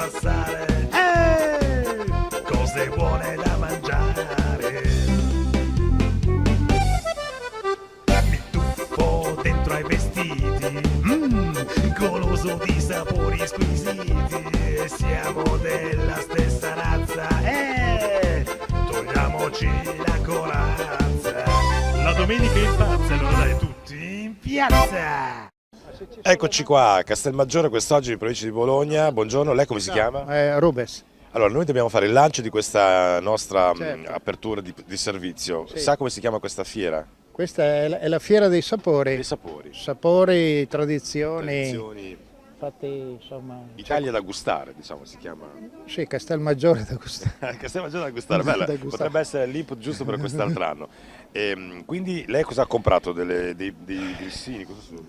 passare, cose buone da mangiare. Mi tuffo dentro ai vestiti, goloso di sapori squisiti. Siamo della stessa razza, togliamoci la corazza. La domenica in pazza, allora dai tutti in piazza. Eccoci qua a Castelmaggiore quest'oggi in provincia di Bologna. Buongiorno, lei come si chiama? Rubes. Allora, noi dobbiamo fare il lancio di questa nostra Certo. apertura di servizio. Sì. Sa come si chiama questa fiera? Questa è la fiera dei sapori. Dei sapori. Sapori, tradizioni. Tradizioni. Infatti, insomma. Italia da gustare, diciamo, si chiama. Sì, Castelmaggiore da gustare. Castelmaggiore da gustare, bella. Da gustare. Potrebbe essere l'input giusto per quest'altro anno. Quindi lei cosa ha comprato? Dei grissini? Cosa sono?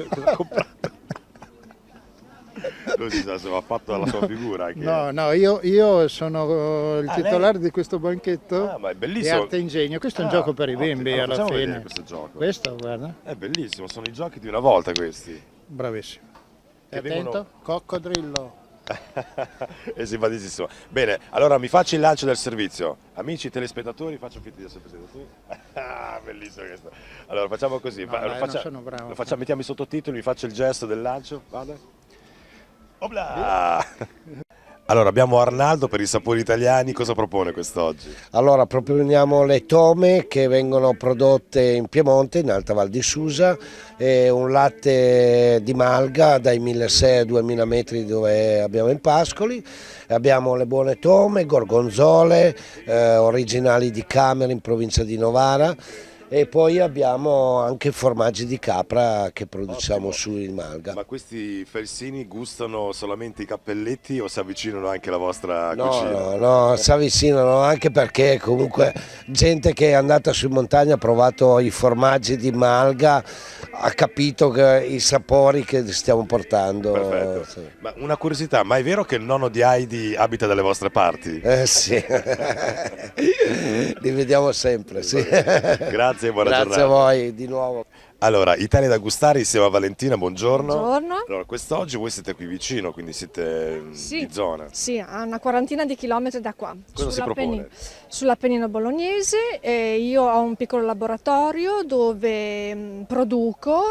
Cosa ha comprato? Lui si sa se va fatto la sua figura. Che... No, io sono il titolare lei? di questo banchetto Ah, ma è di bellissimo. Arte e Ingegno. Questo è un gioco per i ottimo. bimbi Allora, alla facciamo vedere fine. questo gioco. Questo, guarda, È bellissimo, sono i giochi di una volta questi. bravissimo. Che Attento, vengono- coccodrillo. È simpaticissimo. Bene, allora mi faccio il lancio del servizio. Amici telespettatori, faccio finta di essere spettatori. Bellissimo questo. Allora facciamo così. No, dai, non sono bravo. Mettiamo i sottotitoli, mi faccio il gesto del lancio. Vada. Obla! Allora abbiamo Arnaldo per i sapori italiani, cosa propone quest'oggi? Allora proponiamo le tome che vengono prodotte in Piemonte, in Alta Val di Susa, e un latte di malga dai 1600 ai 2000 metri dove abbiamo in Pascoli. Abbiamo le buone tome, gorgonzole, originali di Camera in provincia di Novara, e poi abbiamo anche formaggi di capra che produciamo sui malga. Ma questi felsini gustano solamente i cappelletti o si avvicinano anche alla vostra No, cucina? no, si avvicinano anche perché comunque gente che è andata su in montagna ha provato i formaggi di malga, ha capito i sapori che stiamo portando. Perfetto. Sì. Ma una curiosità, ma è vero che il nonno di Heidi abita dalle vostre parti? Sì, li vediamo sempre. Sì. Grazie e buona Grazie giornata. a voi di nuovo. Allora, Italia da gustare insieme a Valentina, buongiorno. Buongiorno. Allora, quest'oggi voi siete qui vicino, quindi siete di zona. Sì, a una quarantina di chilometri da qua. Cosa si propone? Sull'Appennino bolognese. Io ho un piccolo laboratorio dove produco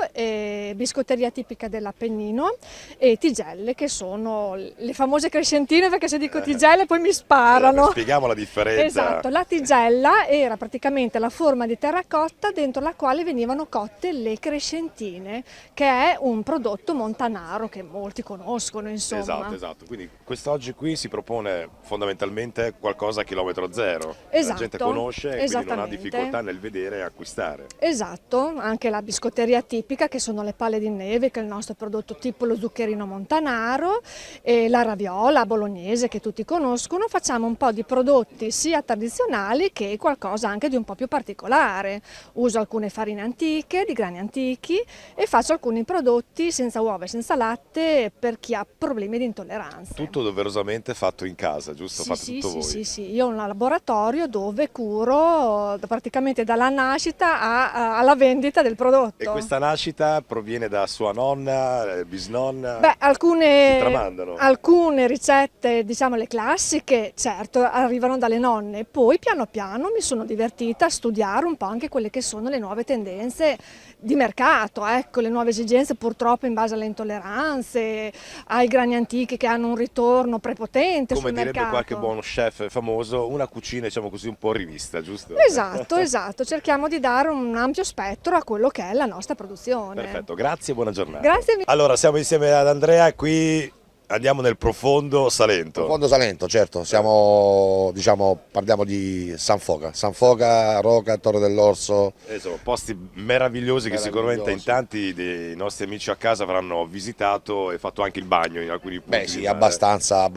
biscotteria tipica dell'Appennino e tigelle, che sono le famose crescentine, perché se dico tigelle poi mi sparano. Spieghiamo la differenza. Esatto, la tigella era praticamente la forma di terracotta dentro la quale venivano cotte le crescentine, che è un prodotto montanaro che molti conoscono, insomma. Esatto. Quindi quest'oggi qui si propone fondamentalmente qualcosa a chilometro zero. Esatto, La gente conosce e quindi non ha esattamente. difficoltà nel vedere e acquistare. Esatto, anche la biscotteria tipica, che sono le palle di neve, che è il nostro prodotto tipo lo zuccherino montanaro, e la raviola bolognese che tutti conoscono. Facciamo un po' di prodotti sia tradizionali che qualcosa anche di un po' più particolare. Uso alcune farine antiche, di grani antichi, e faccio alcuni prodotti senza uova e senza latte per chi ha problemi di intolleranza. Tutto doverosamente fatto in casa, giusto? Fate tutto voi. Sì, io ho un laboratorio dove curo praticamente dalla nascita alla vendita del prodotto. E questa nascita proviene da sua nonna, bisnonna? Beh, si tramandano? alcune ricette, diciamo le classiche, certo, arrivano dalle nonne, poi piano piano mi sono divertita a studiare un po' anche quelle che sono le nuove tendenze di mercato, ecco, le nuove esigenze purtroppo in base alle intolleranze, ai grani antichi che hanno un ritorno prepotente Come sul direbbe mercato. qualche buon chef famoso, una cucina diciamo così un po' rivista, giusto? Esatto, cerchiamo di dare un ampio spettro a quello che è la nostra produzione. Perfetto, grazie e buona giornata. Grazie mille. Allora, siamo insieme ad Andrea e qui andiamo nel profondo Salento. Fondo Salento, certo, parliamo di San Foca, Roca, Torre dell'Orso. Sono posti meravigliosi che sicuramente in tanti dei nostri amici a casa avranno visitato e fatto anche il bagno in alcuni punti. Beh sì, abbastanza,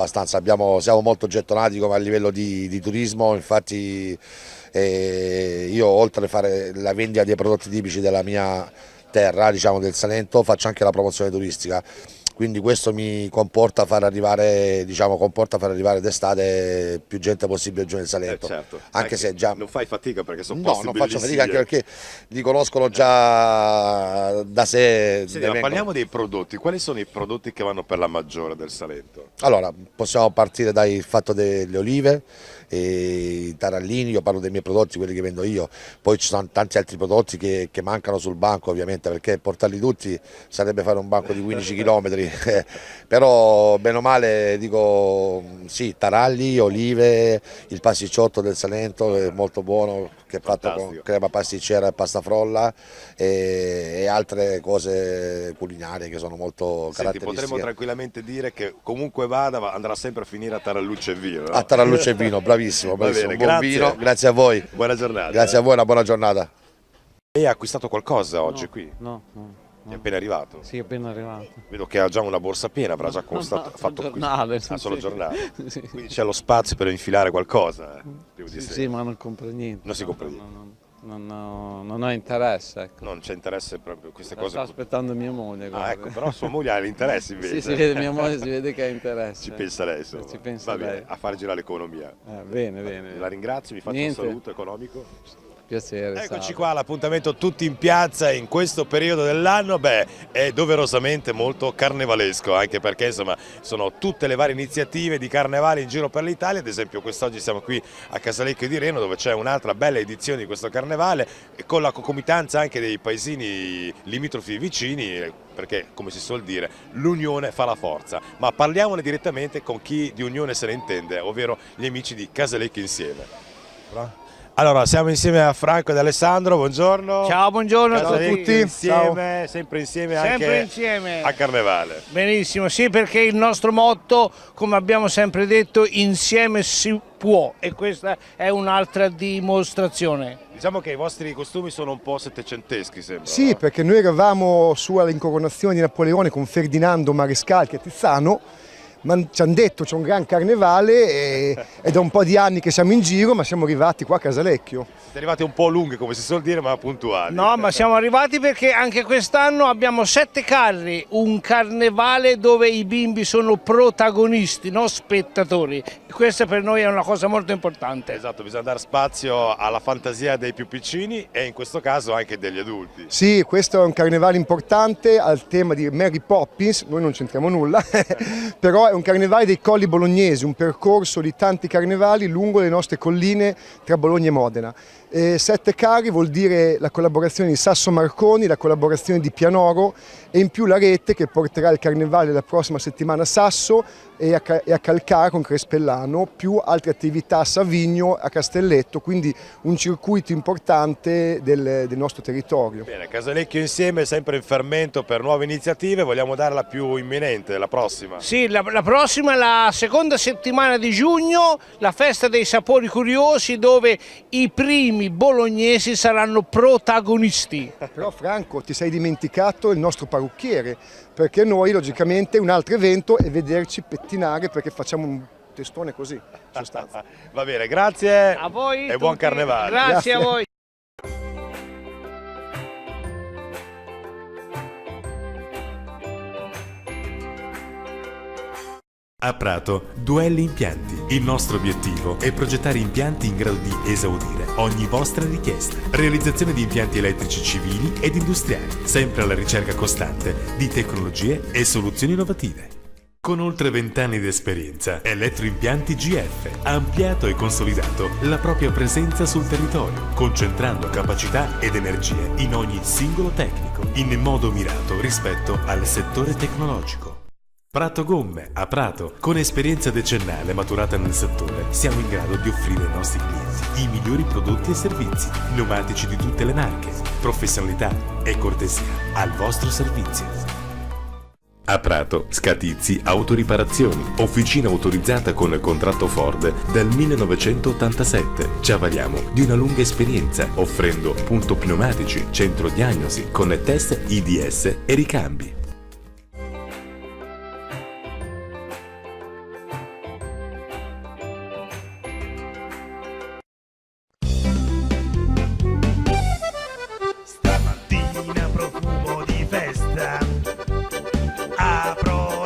siamo molto gettonati come a livello di turismo, infatti io oltre a fare la vendita dei prodotti tipici della mia terra, diciamo del Salento, faccio anche la promozione turistica. quindi questo mi comporta far arrivare, d'estate più gente possibile giù nel Salento. Certo. Anche se già... Non fai fatica perché sono No, posti non faccio bellissimi. fatica anche perché li conoscono già da sé. Senti, ma parliamo dei prodotti, quali sono i prodotti che vanno per la maggiore del Salento? Allora, possiamo partire dal fatto delle olive, i tarallini, io parlo dei miei prodotti, quelli che vendo io, poi ci sono tanti altri prodotti che mancano sul banco ovviamente, perché portarli tutti sarebbe fare un banco di 15 km, però bene o male dico sì, taralli, olive, il pasticciotto del Salento è molto buono, che è fatto con crema pasticcera e pasta frolla e altre cose culinarie che sono molto caratteristiche. Potremmo tranquillamente dire che comunque vada, andrà sempre a finire a Tarallucce e Vino, no? A Taralluce e Vino, bravissimo, bravissimo. Bene, Buon grazie. vino, grazie a voi. Buona giornata. Grazie a voi, una buona giornata. Lei ha acquistato qualcosa oggi qui? No. È appena arrivato? Sì, appena arrivato. Vedo che ha già una borsa piena, avrà già fatto giornale. solo giornale. Sì. Quindi c'è lo spazio per infilare qualcosa. Sì, ma non compro niente. Non si compra niente. Non ho interesse, ecco. Non c'è interesse proprio queste Sto cose. aspettando mia moglie. Ah, guarda. ecco, però sua moglie ha l'interesse invece. Sì, si vede, mia moglie si vede che ha interesse. Ci pensa lei, insomma. Ci pensa Va bene, lei. a far girare l'economia. Bene. La ringrazio, mi faccia Niente. un saluto economico. Piacere. Eccoci salve. qua, l'appuntamento tutti in piazza in questo periodo dell'anno, è doverosamente molto carnevalesco, anche perché insomma sono tutte le varie iniziative di carnevale in giro per l'Italia, ad esempio quest'oggi siamo qui a Casalecchio di Reno dove c'è un'altra bella edizione di questo carnevale con la concomitanza anche dei paesini limitrofi vicini, perché come si suol dire l'unione fa la forza, ma parliamone direttamente con chi di unione se ne intende, ovvero gli amici di Casalecchio Insieme. Allora, siamo insieme a Franco ed Alessandro, buongiorno. Ciao, buongiorno a Casalecchio tutti. Insieme, sempre insieme Sempre anche insieme. a Carnevale. Benissimo, sì, perché il nostro motto, come abbiamo sempre detto, insieme si può, e questa è un'altra dimostrazione. Diciamo che i vostri costumi sono un po' settecenteschi, sembra. Sì, no? perché noi eravamo su all'incoronazione di Napoleone con Ferdinando Marescalchi a Tizzano, ma ci hanno detto c'è un gran carnevale ed è un po' di anni che siamo in giro, ma siamo arrivati qua a Casalecchio. Siete arrivati un po' lunghi, come si suol dire, ma puntuali. No, ma siamo arrivati perché anche quest'anno abbiamo 7 carri, un carnevale dove i bimbi sono protagonisti, non spettatori. Questa per noi è una cosa molto importante. Esatto, bisogna dare spazio alla fantasia dei più piccini e in questo caso anche degli adulti. Sì, questo è un carnevale importante al tema di Mary Poppins, noi non c'entriamo nulla, però è un carnevale dei colli bolognesi, un percorso di tanti carnevali lungo le nostre colline tra Bologna e Modena. 7 carri vuol dire la collaborazione di Sasso Marconi, la collaborazione di Pianoro e in più la rete che porterà il carnevale la prossima settimana a Sasso e a Calcara con Crespellano, più altre attività a Savigno, a Castelletto, quindi un circuito importante del nostro territorio. Bene, Casalecchio Insieme è sempre in fermento per nuove iniziative, vogliamo dare la più imminente, la prossima. Sì, la prossima è la seconda settimana di giugno, la festa dei sapori curiosi dove i primi bolognesi saranno protagonisti. Però Franco, ti sei dimenticato il nostro parrucchiere, perché noi logicamente un altro evento è vederci pettinare perché facciamo un testone così, in sostanza. Va bene, grazie A voi e buon tutti. carnevale. Grazie a voi. A Prato, Duelli Impianti. Il nostro obiettivo è progettare impianti in grado di esaudire ogni vostra richiesta. Realizzazione di impianti elettrici civili ed industriali, sempre alla ricerca costante di tecnologie e soluzioni innovative. Con oltre 20 anni di esperienza, Elettroimpianti GF ha ampliato e consolidato la propria presenza sul territorio, concentrando capacità ed energie in ogni singolo tecnico, in modo mirato rispetto al settore tecnologico. Prato Gomme, a Prato, con esperienza decennale maturata nel settore, siamo in grado di offrire ai nostri clienti i migliori prodotti e servizi, pneumatici di tutte le marche, professionalità e cortesia al vostro servizio. A Prato, Scatizzi Autoriparazioni, officina autorizzata con il contratto Ford dal 1987. Ci avvaliamo di una lunga esperienza, offrendo punto pneumatici, centro diagnosi, con test IDS e ricambi. Stamattina profumo di festa, apro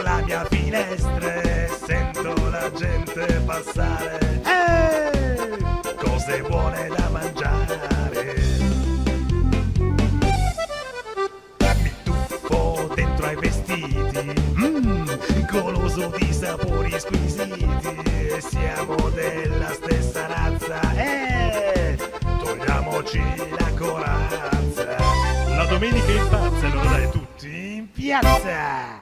noi siamo della stessa razza. Togliamoci la corazza. La domenica in pazza, allora dai tutti in piazza.